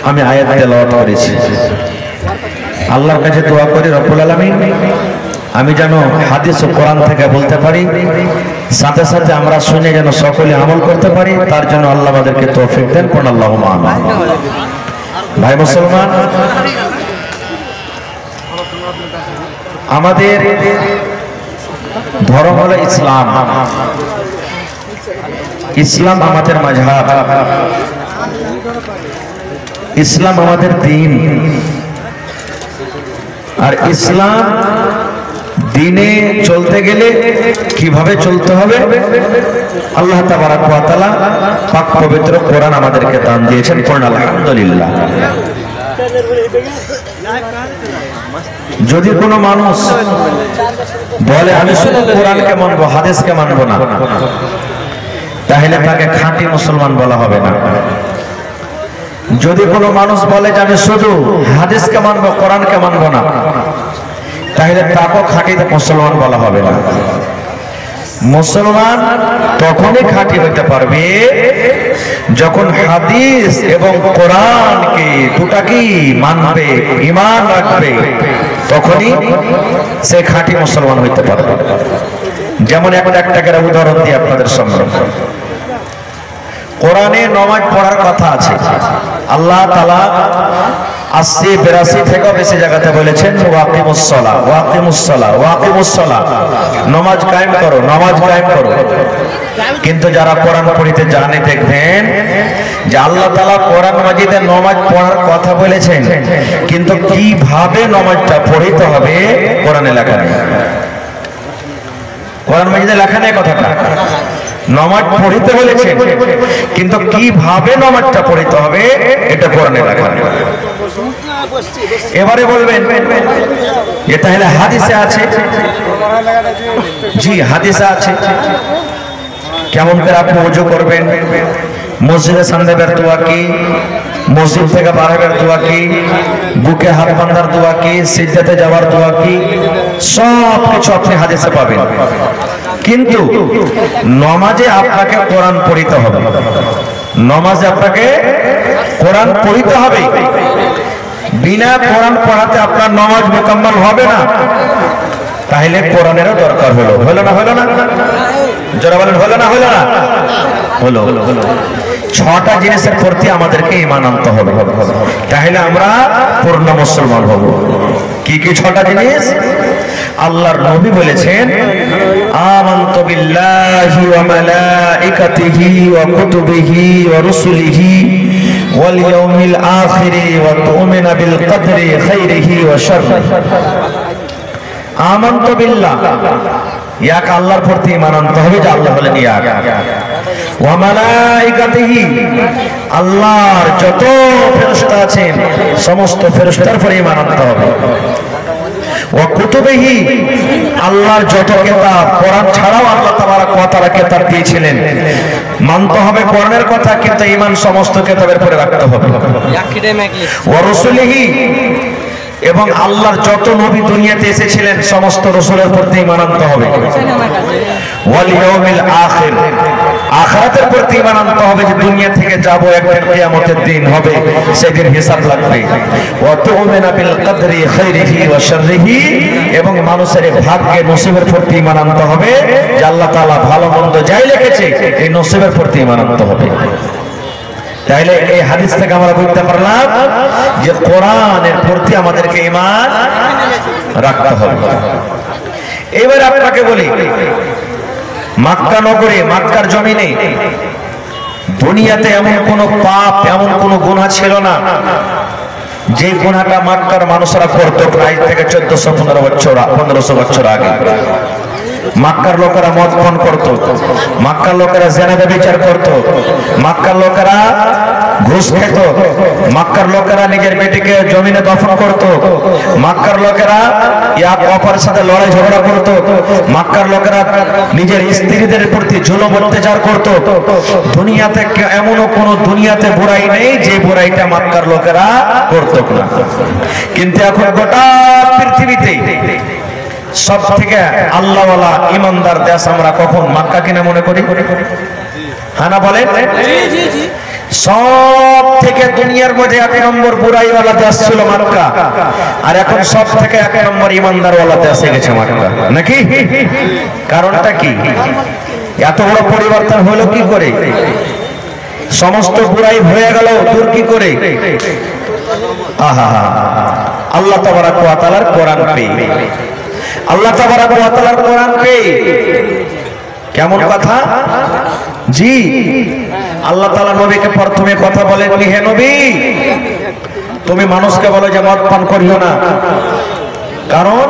আমি আয়াত তেলাওয়াত করেছি। আল্লাহর কাছে দোয়া করি রব্বুল আলামিন আমি যেন হাদিস ও কোরআন থেকে বলতে পারি, সাথে সাথে আমরা শুনে যেন সকলে আমল করতে পারি, তার জন্য আল্লাহ আমাদেরকে তৌফিক দেন। কোন আল্লাহুম্মা আমিন। ভাই মুসলমান, আমাদের ধর্ম হলো ইসলাম। ইসলাম আমাদের মাযহাব, ইসলাম আমাদের দ্বীন। আর ইসলাম দ্বীনে চলতে গেলে কিভাবে চলতে হবে আল্লাহ তাবারাক ওয়া তাআলা পাক পবিত্র কোরআন আমাদেরকে দান দিয়েছেন। পড়ুন আলহামদুলিল্লাহ। যদি কোনো মানুষ বলে আমি শুধু কোরআনকে মানবো, হাদিসকে মানবো না, তাহলে তাকে খাঁটি মুসলমান বলা হবে না। যদি কোনো মানুষ বলে যে আমি শুধু হাদিসকে মানবো, কোরআনকে মানবো না, তাহলে তাকেও খাঁটি মুসলমান বলা হবে না। মুসলমান তখনই খাঁটি হতে পারবে যখন হাদিস এবং কোরআনকে দুটাকেই মানবে, ঈমান রাখবে, তখনই সে খাঁটি মুসলমান হইতে পারবে। যেমন একটা করে উদাহরণ দিই আপনাদের সামনে। কোরআনে নামাজ পড়ার কথা আছে। আল্লাহ তাআলা 80-82 থেকে বেশি জায়গাতে বলেছেন ওয়াকিমুস সালাহ, ওয়াকিমুস সালাহ, ওয়াকিমুস সালাহ, নামাজ কায়েম করো, নামাজ কায়েম করো। কিন্তু যারা কোরআন পড়িতে জানে দেখবেন যে আল্লাহ তাআলা কোরআন মাজিদে নামাজ পড়ার কথা বলেছেন, কিন্তু কিভাবে নামাজটা পড়িতে হবে কোরআনে লেখা নেই। কোরআন মাজিদে লেখা নেই কথাটা। নামাজ পড়িতে বলেছেন, কিন্তু কিভাবে নামাজটা পড়িতে হবে এটা কোরআনে লেখা নেই। এবারে বলবেন যে তাহলে হাদিসে আছে। জি, হাদিসে আছে। কেমন করে আপনি ওযু করবেন, মসজিদের সামনে বের দোয়া কি, মসজিদ থেকে বার হবার দোয়া কি, বুকে হাত বাঁধার দোয়া কি, সিজদাতে যাওয়ার দোয়া কি, সব কিছু আপনি হাদিসে পাবেন। কিন্তু নামাজে আপনাকে কোরআন পড়িতে হবে। নামাজে আপনাকে কোরআন পড়িতে হবে। বিনা কোরআন পড়াতে আপনার নামাজ মুকাম্মাল হবে না। তাহলে কোরআনেরও দরকার হলো। হলো না? হলো না? যারা বলেন হলো না? হলো না? হলো। 6টা জিনিসের প্রতি আমাদেরকে ঈমান আনতে হবে, তাহলে আমরা পূর্ণ মুসলমান হব। কি কি 6টা জিনিস? আল্লাহর নবী বলেছেন আমানতু বিল্লাহি ওয়া মালাইকাতিহি ওয়া কুতুবিহি ওয়া রুসুলিহি ওয়াল ইয়াউমিল আখিরি ওয়া তু'মিনু বিল কদরি খাইরিহি ওয়া শাররিহি। আমানতু বিল্লাহ, এক আল্লাহর প্রতি ঈমান আনতে হবে যে আল্লাহ হলেন এক। ওয়া মালাইকাতিহি, আল্লাহর যত ফেরেশতা আছেন সমস্ত ফেরেশতার উপর ঈমান আনতে হবে। ওয়া কুতুবিহি, আল্লাহর যত কিতাব, কোরআন ছাড়াও আল্লাহ তাবারাক ওয়া তাআলা কিতাব দিয়েছিলেন, মানতে হবে কোরআনের কথা, কিন্তু ঈমান সমস্ত কিতাবের উপরে রাখতে হবে। ওয়া রাসূলিহি, এবং আল্লাহর যত নবী দুনিয়াতে এসেছিলেন সমস্ত রাসূলের প্রতি ঈমান আনতে হবে। ওয়াল ইয়াউমিল আখির, আখিরাতের প্রতি ঈমান আনতে হবে যে দুনিয়া থেকে যাব, একদিন কিয়ামতের দিন হবে, সেদিন হিসাব লাগবে। ওয়া তু'মিনু বিল কদরি খাইরিহি ওয়া শাররিহি, এবং মানুষের ভাগ্যে নসিবের প্রতি ঈমান আনতে হবে যে আল্লাহ তাআলা ভালো মন্দ যাই লিখেছে এই নসিবের প্রতি ঈমান আনতে হবে। তাহলে এই হাদিস থেকে আমরা বুঝতে পারলাম যে কোরআনের প্রতি আমাদেরকে ঈমান রাখতে হবে। এবার আপনাকে বলি, মক্কা নগরে, মক্কার জমিনে দুনিয়াতে এমন কোন পাপ, এমন কোন গুনাহ ছিল না যে গুনাহটা মক্কার মানুষরা করত প্রায় থেকে 1415 বছর আগে। মক্কার লোকেরা মদ পান করত, মক্কার লোকেরা জিনা বিচার করত, মক্কার লোকেরা ঘুষ খেত, মক্কার লোকেরা নিজের বেটিকে জমিনে দফন করত, মক্কার লোকেরা এক অপরের সাথে লড়াই ঝগড়া করত, মক্কার লোকেরা নিজের স্ত্রীদের প্রতি জুলুম অত্যাচার করত। দুনিয়াতে এমনও কোন দুনিয়াতে বুরাই নেই যে বুরাইটা মক্কার লোকেরা করত না। কিন্তু এখন গোটা পৃথিবীতে সব থেকে আল্লাহওয়ালা ইমানদার দেশ আমরা কখন? মক্কা কিনা মনে করি? হ্যাঁ না বলেন? সব থেকে দুনিয়ার মধ্যে 1 নম্বর বুরাইওয়ালা দেশ ছিল মক্কা, আর এখন সব থেকে 1 নম্বর ইমানদারওয়ালা দেশে গেছে মক্কা, নাকি? কারণটা কি? এত বড় পরিবর্তন হলো কি করে? সমস্ত বুরাই হয়ে গেল দূর কি করে? আহা, আল্লাহ তাবারাক ওয়া তাআলার কোরআন পেয়ে, আল্লাহ তাবারাক ওয়া তাআলার কোরআন পেয়ে। কেমন কথা? জি, আল্লাহ তাআলা নবীকে প্রথমে কথা বলেন, হে নবী, তুমি মানুষকে বলো যে মদ পান করিও না, কারণ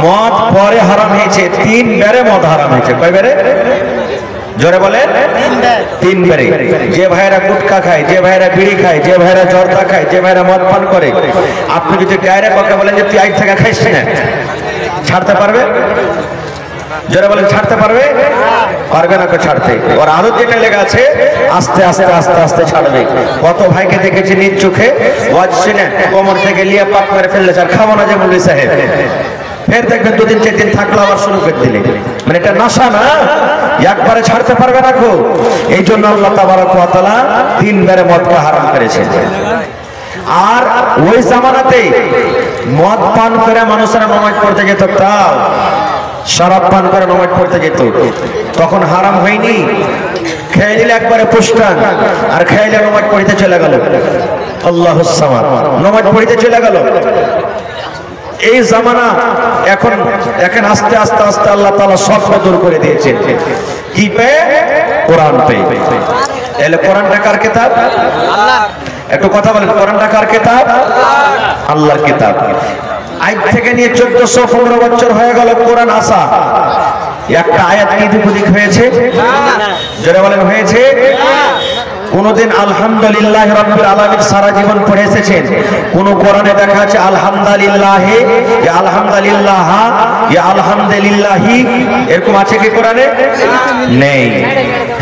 মদ পরে হারাম হয়েছে, 3 বারে মদ হারাম হয়েছে। কয়বারে? জোরে বলেন। 3 বারে। যে ভাইরা গুটখা খায়, যে ভাইরা বিড়ি খায়, যে ভাইরা জর্দা খায়, যে ভাইরা মদ পান করে, আপনি যদি গায়রে কথা বলেন যে তুই আজ থেকে খাইস না, ছাড়তে পারবে? যারা বলেন ছাড়তে পারবে? পারবে না, ছাড়তে। ওর আদত যেটা লেগে আছে আস্তে আস্তে আস্তে আস্তে ছাড়বে। কত ভাইকে দেখেছি নিজ চোখে, ওয়াজ শুনে কোমর থেকে লিয়া পাক করে ফেললে, আর খাবো না যে মৌলভী সাহেব, ফের দেখবেন 2 দিন 4 দিন থাকলো আবার শুরু করে দিলে। মানে এটা নেশা না, একবারে ছাড়তে পারবে না গো। এই জন্য আল্লাহ তাবারক ওয়া তাআলা 3 বারে মদকে হারাম করেছেন। আর ওই জামানাতে মদ পান করে মানুষেরা নামাজ পড়তে যেত, তাও শরাব পান করে নামাজ পড়তে যেত, তখন হারাম হয়নি। খেয়ে নিলে একবারে পুষ্টান, আর খেয়ে নামাজ পড়তে চলে গেল, আল্লাহুস সামাদ, নামাজ পড়তে চলে গেল। এই জামানা এখন দেখেন আস্তে আস্তে আস্তে আল্লাহ তাআলা সব দূর করে দিয়েছেন। কি পেয়ে? কোরআন পেয়ে। তাহলে কোরআনটা কার কিতাব? আল্লাহর। একটু কথা বলেন, কোরআনটা কার কিতাব? আল্লাহর কিতাব। আজ থেকে নিয়ে 1415 বছর হয়ে গেল কোরআন আসা, একটা আয়াত কি দিক হয়েছে? যারা বলেন হয়েছে? কোনদিন আলহামদুলিল্লাহ রাব্বিল আলামিন সারা জীবন পড়ে এসেছেন? কোন কোরআনে দেখা আছে আলহামদুলিল্লাহ, ইয়া আলহামদুলিল্লাহ, ইয়া আলহামদুলিল্লাহি, এরকম আছে কি কোরআনে? নেই।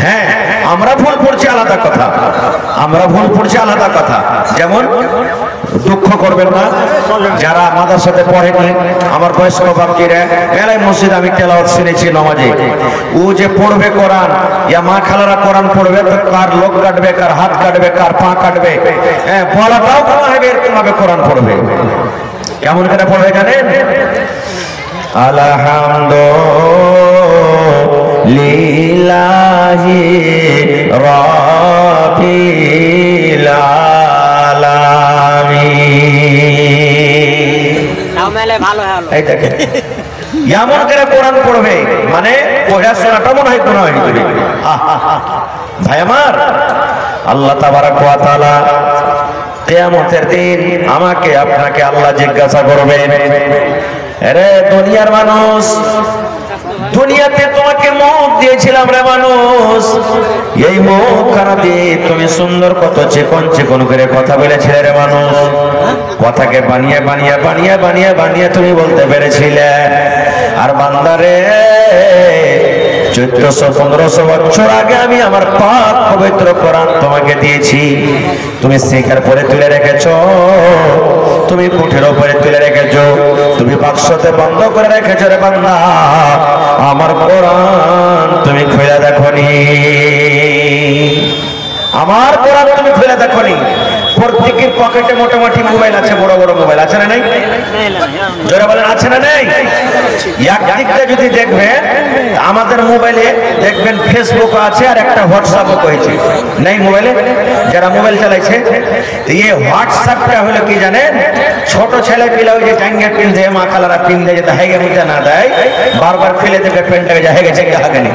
হ্যাঁ, আমরা ভুল পড়ছি আলাদা কথা, আমরা ভুল পড়ছি আলাদা কথা। যেমন দুঃখ করবেন না যারা মাদ্রাসাতে পড়েনি, আমার বয়স্ক বাপজিরা, মেলায় মসজিদ আমি তেলাওয়াত শুনেছি নামাজে, ও যে পড়বে কোরআন, ইয়া মা খালারা কোরআন পড়বে, তো কার লোক কাটবে, কার হাত কাটবে, কার পা কাটবে, হ্যাঁ বলাটাও কমা হবে, এরকম ভাবে কোরআন পড়বে। কেমন করে পড়বে জানেন? আলহামদুলিল্লাহি রাব্বিল এই দেখেন এমন করে কোরআন পড়বে, মানে পড়াশোনাটা মনে হয় কোনো হয়। ভাই আমার, আল্লাহ তাবারক ওয়া তাআলা কিয়ামতের দিন আমাকে আপনাকে আল্লাহ জিজ্ঞাসা করবেন, আরে দুনিয়ার মানুষ, দুনিয়াতে তোমাকে মুখ দিয়েছিলাম রে মানুষ, এই মুখখানা দিয়ে তুমি সুন্দর কত চিকন চিকন করে কথা বলেছিলে রে মানুষ, কথাকে বানিয়ে বানিয়ে বানিয়ে বানিয়ে বানিয়ে তুমি বলতে পেরেছিলে। আর বান্দারে 1400-1500 বছর আগে আমি আমার পাক পবিত্র কোরআন তোমাকে দিয়েছি, তুমি শিখার পরে তুলে রেখেছো, তুমি কুঠের উপরে তুলে রেখেছো, তুমি বাক্সতে বন্ধ করে রেখেছো রে বান্দা, আমার কোরআন তুমি খুলে দেখোনি, আমার কোরআন তুমি খুলে দেখোনি। প্রত্যেকের পকেটে মোটামুটি মোবাইল আছে, বড় বড় মোবাইল আছে না নাই? যারা বলেন আছে না নাই? একদিকটা যদি দেখবেন আমাদের মোবাইলে দেখবেন ফেসবুক আছে আর একটা হোয়াটসঅ্যাপও হয়েছে, নাই মোবাইলে যারা মোবাইল চালাইছে। এই হোয়াটসঅ্যাপটা হলো কি জানেন? ছোট ছেলে পিলা ওই যে জাঙ্গা পিন দেয়, মা খালারা পিন দেয়, যেটা হেগে মুজা না দেয়, বারবার ফেলে দেবে পেনটাকে, যা হেগে চেঙ্গা হাগেনি।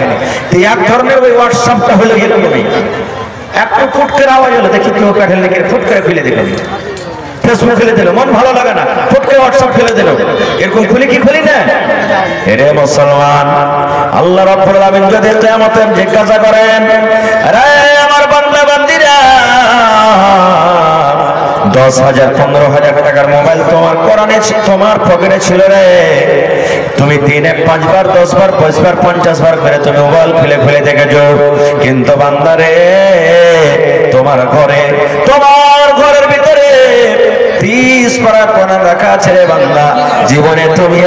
এক ধরনের ওই হোয়াটসঅ্যাপটা হলো এরকমই, একটু ফুট করে আওয়াজ হলো, দেখি কেউ প্যাটেল লিখে ফুট করে ফেলে দিল, ফেসবুক ফেলে দিল, মন ভালো লাগে না, ফুট করে হোয়াটসঅ্যাপ ফেলে দিল। এরকম খুলি কি খুলি না? এরে মুসলমান, আল্লাহ রাব্বুল আলামিন যদি কিয়ামতে জিজ্ঞাসা করেন, আরে আমার বান্দা বান্দিরা, 10,000 15,000 টাকার মোবাইল তোমার কোরআনে তোমার পকেটে ছিল রে, তুমি দিনে 5 বার 10 বার 20 বার 50 বার করে তুমি মোবাইল খুলে খুলে দেখেছো, কিন্তু বান্দারে তোমার ঘরের ভিতরে 30 পারা কোরআন রাখা আছে রে বান্দা, জীবনে তুমি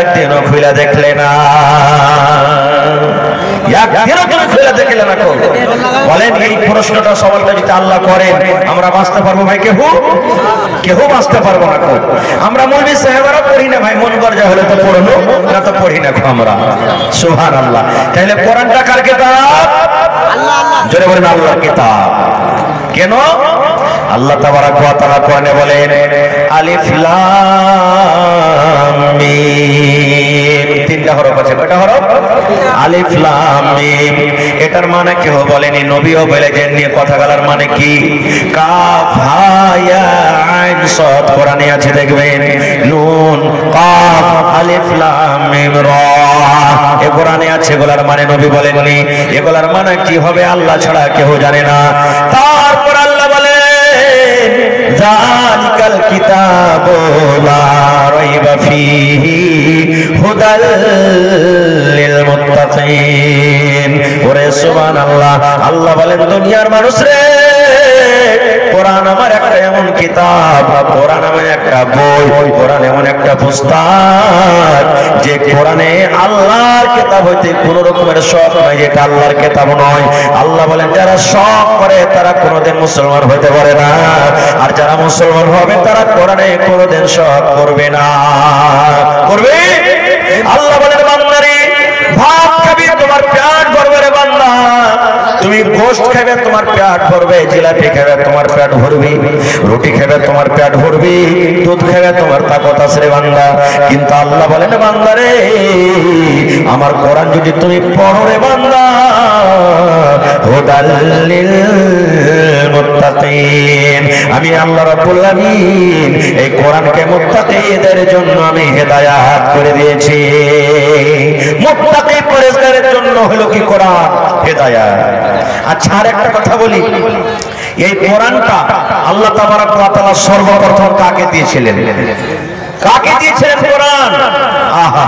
একদিনও খুলে দেখলে না। একদিনও তুমি ফেলে দেখলে না কো। বলেন এই প্রশ্নটা সওয়ালটা যদি আল্লাহ করেন আমরা বাঁচতে পারবো ভাই? কেউ বাঁচতে পারবো না কো। আমরা মৌলভী সাহেবরা পড়ি না ভাই, মন গর্জা হলে তো পড়লো, না তো পড়ি না আমরা। সুবহানাল্লাহ। তাহলে কোরআনটা কার কিতাব? জোরে বলেন আল্লাহর কিতাব। কেন? আল্লাহ তাবারাক ওয়া তাআলা কোরআনে বলেন আলিফ লাম মিম, তিনটা হরফ আছে। কয়টা হরফ? আলিফ লাম মিম। এটার মানে কেউ বলেনি, নবীও বলেছেন। নিয়ে কথা বলার মানে কি? কাফ হা ইয়া আইন সাদ কোরআনে আছে দেখবেন। নুন কাফ আলিফ লাম মিম রা এ কোরআনে আছে। এগুলার মানে নবী বলেননি। এগুলার মানে কি হবে আল্লাহ ছাড়া কেউ জানে না। তারপর আল্লাহ বলে যালিকাল কিতাবু লা রাইবা ফীহি হুদাল লিল মুত্তাকিন। ওরে সুবহানাল্লাহ। আল্লাহ বলেন দুনিয়ার মানুষ রে, কোরআন আমার একটা এমন কিতাব, কোরআন আমার একটা বই, কোরআন এমন একটা পুস্তক যে কোরআনে আল্লাহর কিতাব হইতে কোন রকমের শখ নাই, যেটা আল্লাহর কিতাব নয়। আল্লাহ বলেন যারা শখ করে তারা কোনোদিন মুসলমান হইতে পারে না, আর যারা মুসলমান হবে তারা কোরআনে কোনোদিন শখ করবে না। করবে? আল্লাহ বলেন বান্দারে ভাত খাবি তোমার পেট ভরবে রে বান্দা, তুমি গোশত খাবে তোমার পেট ভরবে, জিলাপি খাবে তোমার পেট ভরবে, রুটি খাবে তোমার পেট ভরবে, দুধ খাবে তোমার তাকত আছে রে বান্দা। কিন্তু আল্লাহ বলেন বান্দারে আমার কোরআন যদি তুমি পড়ো রে বান্দা, হুদাল লিল মুত্তাকিন, আমি আল্লাহ রাব্বুল আলামিন এই কোরআনকে মুত্তাকিদের জন্য আমি হেদায়েত করে দিয়েছি। মুত্তাকি পরেজগারের জন্য হলো কি কোরআন? হেদায়েত। আচ্ছা আর একটা কথা বলি, এই কোরআনটা আল্লাহ তাবারাক ওয়া তাআলা সর্বপ্রথম কাকে দিয়েছিলেন? কাকে দিয়েছিলেন কোরআন? আহা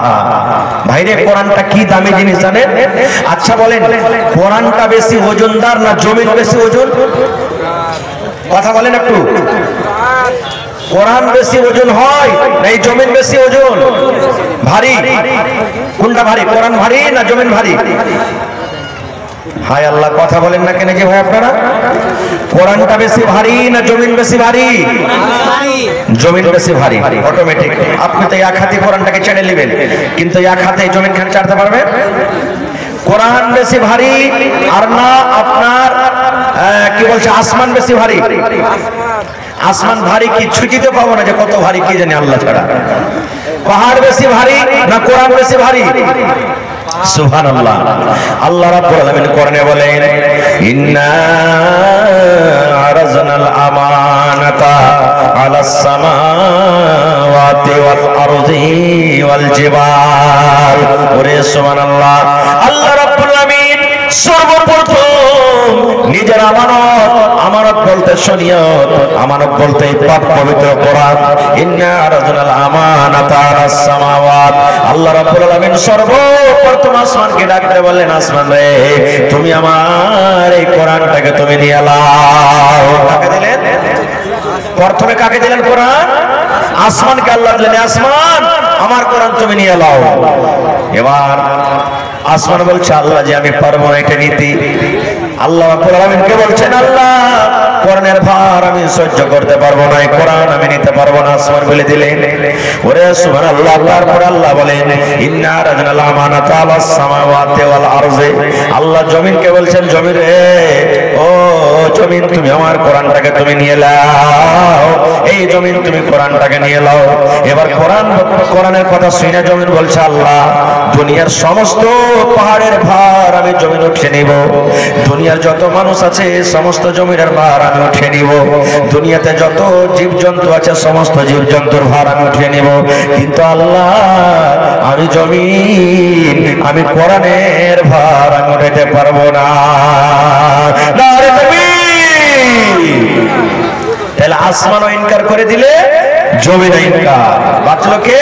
ভাইরে, কোরআনটা কি দামি জিনিস জানেন? আচ্ছা বলেন কোরআনটা বেশি ওজনদার না জমিন বেশি ওজন? কথা বলেন একটু। কোরআন বেশি ওজন হয় না এই জমিন বেশি ওজন? ভারী। কোনটা ভারী? কোরআন ভারী না জমিন ভারী? হায় আল্লাহ, কথা বলেন না কেন যে ভাই আপনারা? কোরআনটা বেশি ভারী না জমিন বেশি ভারী? জমিন বেশি ভারী অটোমেটিক। আপনি তো এক হাতে কোরআনটাকে ছেড়ে নেবেন, কিন্তু এক হাতে জমিন খান চাড়তে পারবেন? কোরআন বেশি ভারী আর না আপনার কি বলছে আসমান বেশি ভারী? আসমান ভারী কি ছুটিতে পাবো না যে কত ভারী কি জানি আল্লাহ ছাড়া। পাহাড় বেশি ভারী না কোরআন বেশি ভারী? সুবহানাল্লাহ। আল্লাহ রাব্বুল আলামিন কোরআনে বলেন ইন্না আরাজনাল আমানাতা আলাস সামাওয়াতি ওয়াল আরদি ওয়াল জিবাল। ওরে সুবহানাল্লাহ। আল্লাহ রাব্বুল আলামিন সর্বপ্রথম নিজের আমানত, আমানত বলতে শরীয়ত, আমানত বলতে পাক পবিত্র কোরআন। ইন্না আরাজনাল আমানাতা আলাস সামাওয়াত। আল্লাহ রাব্বুল আলামিন সর্বপ্রথম আসমানকে ডাকতে বললেন আসমান রে তুমি আমার এই কোরআনটাকে তুমি নিয়ে নাও। কাকে দিলেন? প্রথমে কাকে দিলেন কোরআন? আসমানকে আল্লাহ দিলেন আসমান আমার কোরআন তুমি নিয়ে নাও। এবার আসমান বলছে আল্লাহ যে আমি পারবো না এটা নিতে। আল্লাহ রাব্বুল আলামিনকে বলছেন আল্লাহ কোরআনের ভার আমি সহ্য করতে পারবো না, এই কোরআন আমি নিতে পারবো না। আসমান বলে দিলেন। ওরে সুবহানাল্লাহ। তারপর আল্লাহ বলেন ইন্না আরাজনাল আমানাতা আলাস সামাওয়াতি ওয়াল আরজি। আল্লাহ জমিনকে বলছেন জমিন রে ও জমিন তুমি আমার কোরআনটাকে তুমি নিয়ে নাও, এই জমিন তুমি কোরআনটাকে নিয়ে নাও। এবার কোরআনের কথা শুনে জমিন বলছে আল্লাহ দুনিয়ার সমস্ত পাহাড়ের ভার আমি জমিন উঠিয়ে নিব, দুনিয়ার যত মানুষ আছে সমস্ত জমিনের ভার আমি উঠিয়ে নিব, দুনিয়াতে যত জীবজন্তু আছে সমস্ত জীবজন্তুর ভার আমি উঠিয়ে নিব। কিন্তু আল্লাহ আমি জমিন আমি কোরআনের ভার আমি উঠাতে পারবো না। তাহলে আসমানও ইনকার করে দিলে জমিন ইনকার, বাঁচলো কে?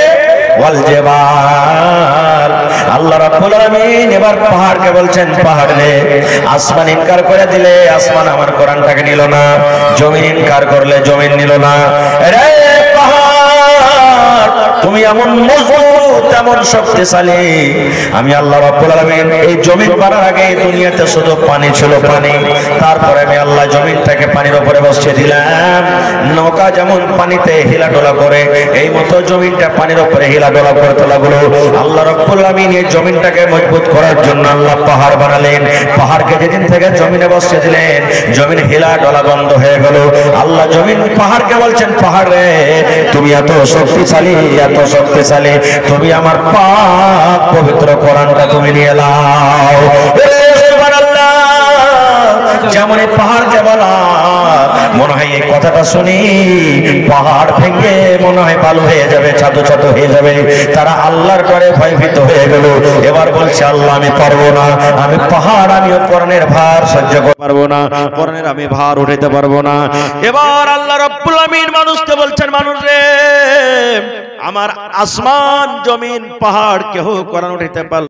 ওয়াল জিবাল। আল্লাহ রাব্বুল আলামিন এবার পাহাড়কে বলছেন পাহাড় রে আসমান ইনকার করে দিলে আসমান আমার কোরআনটাকে নিল না, জমিন ইনকার করলে জমিন নিল না। রে পাহাড় তুমি এমন মজবুত তেমন শক্তিশালী। আমি আল্লাহ রাব্বুল আলামিন এই জমিন বানার আগে দুনিয়াতে শুধু পানি ছিল, পানি। তারপরে আমি আল্লাহ জমিনটাকে পানির উপরে বসিয়ে দিলাম। নৌকা যেমন পানিতে হিলাডোলা করে, এই মতো জমিনটা পানির উপরে হিলাডোলা করতে লাগলো। আল্লাহ রাব্বুল আলামিন এই জমিনটাকে মজবুত করার জন্য আল্লাহ পাহাড় বানালেন। পাহাড়কে যেদিন থেকে জমিনে বসিয়ে দিলেন, জমিন হিলাডোলা বন্ধ হয়ে গেল। আল্লাহ জমিন পাহাড়কে বলছেন, পাহাড় রে তুমি এত শক্তিশালী, এত শক্তিশালী, তুমি আমার পাক পবিত্র কোরআনটা তুমি নিয়ে নাও। সুবহানাল্লাহ। যেমন এই পাহাড়কে বলা, মনে হয় এই কথাটা শুনি পাহাড় ভেঙে মনে হয় বালু হয়ে যাবে, ছাতু ছাতু হয়ে যাবে। তারা আল্লাহর করে ভয়ভীত হয়ে গেল। এবার বলছে, আল্লাহ আমি পারবো না, আমি পাহাড়, আমিও কোরআনের ভার সহ্য করতে পারবো না, কোরআনের আমি ভার উঠাতে পারবো না। এবার আল্লাহ রাব্বুল আমিন মানুষকে বলছেন, মানুষ রে আমার আসমান জমিন পাহাড় কেহ কোরআন উঠাতে পারল